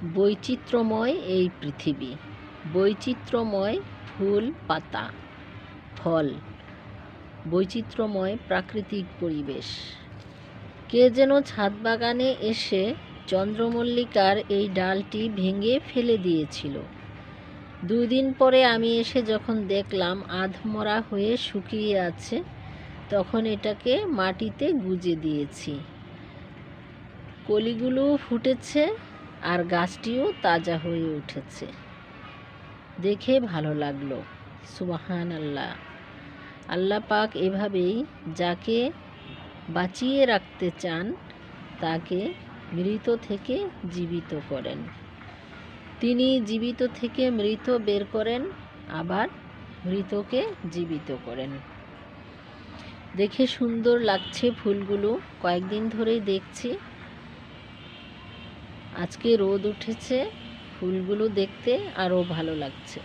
বৈচিত্র্যময় এই পৃথিবী, বৈচিত্র্যময় ফুল পাতা ফল, বৈচিত্র্যময় প্রাকৃতিক পরিবেশ। কে যেন ছাদ বাগানে এসে চন্দ্রমল্লিকার এই ডালটি ভেঙে ফেলে দিয়েছিল। 2 দিন পরে আমি এসে যখন দেখলাম আধমরা হয়ে শুকিয়ে আছে, তখন এটাকে মাটিতে গুঁজে দিয়েছি। কলিগুলো ফুটেছে আর গাছটিও তাজা হয়ে উঠেছে। দেখে ভালো লাগলো। সুবহানাল্লাহ। আল্লাহ পাক এভাবেই যাকে বাঁচিয়ে রাখতে চান তাকে মৃত থেকে জীবিত করেন। তিনি জীবিত থেকে মৃত বের করেন, আবার মৃতকে জীবিত করেন। দেখে সুন্দর লাগছে ফুলগুলো, কয়েকদিন ধরেই দেখছি। আজকে রোদ উঠেছে, ফুলগুলো দেখতে আরও ভালো লাগছে।